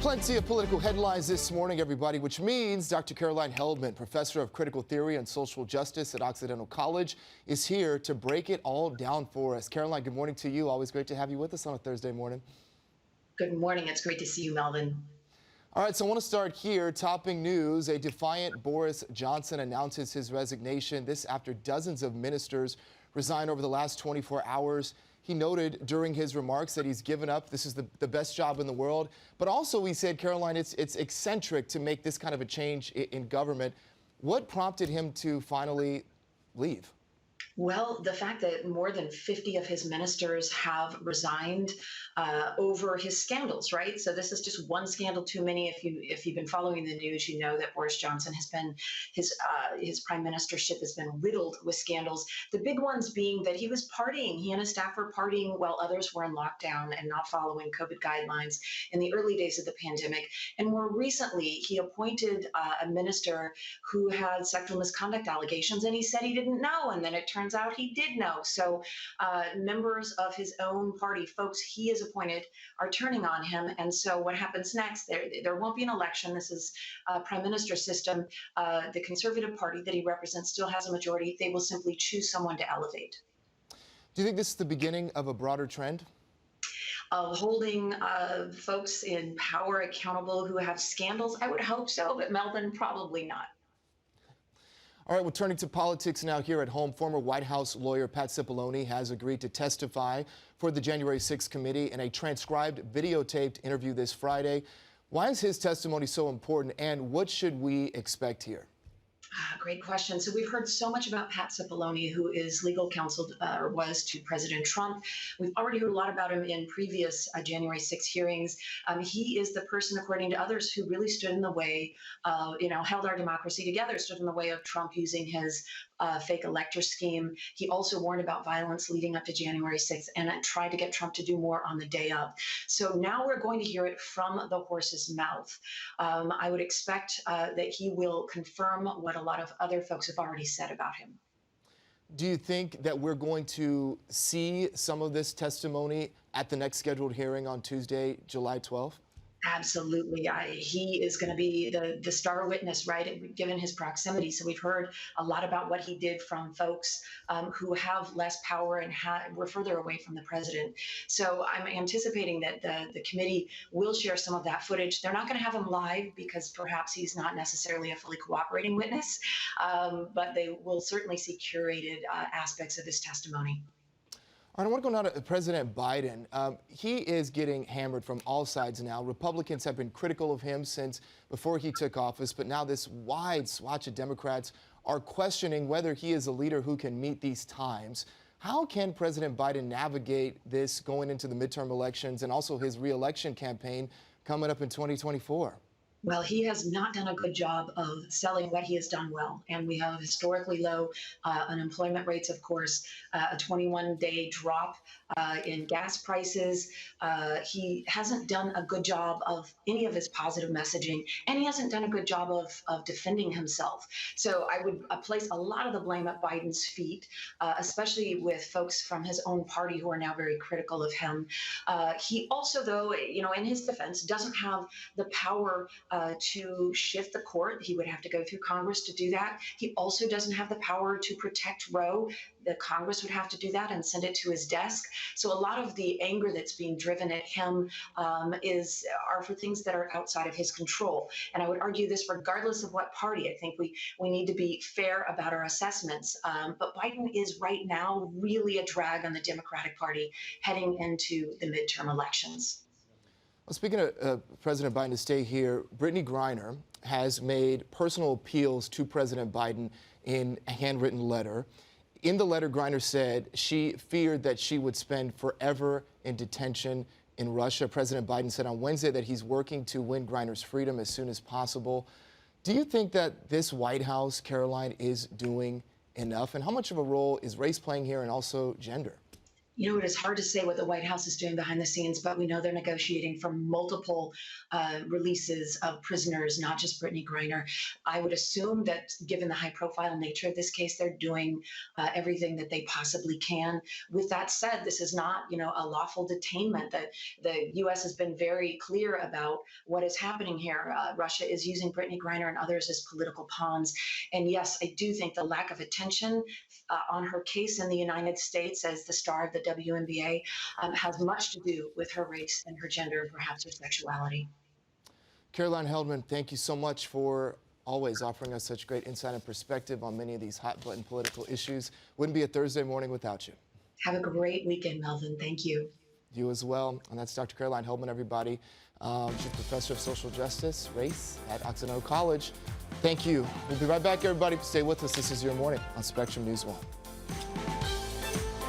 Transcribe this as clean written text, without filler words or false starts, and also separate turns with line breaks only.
Plenty of political headlines this morning, everybody, which means Dr. Caroline Heldman, professor of critical theory and social justice at Occidental College, is here to break it all down for us. Caroline, good morning to you. Always great to have you with us on a Thursday morning.
Good morning. It's great to see you, Melvin.
All right, so I want to start here. Topping news, a defiant Boris Johnson announces his resignation. This after dozens of ministers resigned over the last 24 hours. He noted during his remarks that he's given up. This is the best job in the world. But also, he said, Caroline, it's eccentric to make this kind of a change in government. What prompted him to finally leave?
Well, the fact that more than 50 of his ministers have resigned over his scandals, right? So this is just one scandal too many. If you've been following the news, you know that Boris Johnson has been his prime ministership has been riddled with scandals. The big ones being that he was partying. He and his staff were partying while others were in lockdown and not following COVID guidelines in the early days of the pandemic. And more recently, he appointed a minister who had sexual misconduct allegations, and he said he didn't know, and then it turns out he did know. So members of his own party, folks he has appointed, are turning on him. And so what happens next? There won't be an election. This is a prime minister system. The Conservative Party that he represents still has a majority. They will simply choose someone to elevate.
Do you think this is the beginning of a broader trend?
Of holding folks in power accountable who have scandals? I would hope so, but Melvin, probably not.
All right, well, turning to politics now here at home, former White House lawyer Pat Cipollone has agreed to testify for the January 6th committee in a transcribed, videotaped interview this Friday. Why is his testimony so important, and what should we expect here?
Great question. So we've heard so much about Pat Cipollone, who is legal counsel or was to President Trump. We've already heard a lot about him in previous January 6 hearings. He is the person, according to others, who really stood in the way, held our democracy together, stood in the way of Trump using his fake elector scheme. He also warned about violence leading up to January 6th and tried to get Trump to do more on the day of. So now we're going to hear it from the horse's mouth. I would expect that he will confirm what a lot of other folks have already said about him.
Do you think that we're going to see some of this testimony at the next scheduled hearing on Tuesday, July 12th?
Absolutely. He is going to be the star witness, right, given his proximity. So we've heard a lot about what he did from folks who have less power and were further away from the president. So I'm anticipating that the committee will share some of that footage. They're not going to have him live because perhaps he's not necessarily a fully cooperating witness, but they will certainly see curated aspects of his testimony.
I want to go now to President Biden. He is getting hammered from all sides now. Republicans have been critical of him since before he took office, but now this wide swatch of Democrats are questioning whether he is a leader who can meet these times. How can President Biden navigate this going into the midterm elections and also his re-election campaign coming up in 2024?
Well, he has not done a good job of selling what he has done well. And we have historically low unemployment rates, of course, a 21-day drop in gas prices. He hasn't done a good job of any of his positive messaging, and he hasn't done a good job of defending himself. So I would place a lot of the blame at Biden's feet, especially with folks from his own party who are now very critical of him. He also, though, in his defense, doesn't have the power to shift the court. He would have to go through Congress to do that. He also doesn't have the power to protect Roe. The Congress would have to do that and send it to his desk. So a lot of the anger that's being driven at him are for things that are outside of his control. And I would argue this regardless of what party. I think we need to be fair about our assessments. But Biden is right now really a drag on the Democratic Party heading into the midterm elections.
Well, speaking of President Biden, to stay here, Brittany Griner has made personal appeals to President Biden in a handwritten letter. In the letter, Griner said she feared that she would spend forever in detention in Russia. President Biden said on Wednesday that he's working to win Griner's freedom as soon as possible. Do you think that this White House, Caroline, is doing enough? And how much of a role is race playing here and also gender?
You know, it is hard to say what the White House is doing behind the scenes, but we know they're negotiating for multiple releases of prisoners, not just Brittany Griner. I would assume that, given the high-profile nature of this case, they're doing everything that they possibly can. With that said, this is not, a lawful detainment. That the U.S. has been very clear about what is happening here. Russia is using Brittany Griner and others as political pawns. And yes, I do think the lack of attention on her case in the United States as the star of the WNBA has much to do with her race and her gender and perhaps her sexuality.
Caroline Heldman, thank you so much for always offering us such great insight and perspective on many of these hot-button political issues. Wouldn't be a Thursday morning without you.
Have a great weekend, Melvin. Thank you.
You as well. And that's Dr. Caroline Heldman, everybody. She's professor of social justice, race at Occidental College. Thank you. We'll be right back, everybody. Stay with us. This is Your Morning on Spectrum News 1.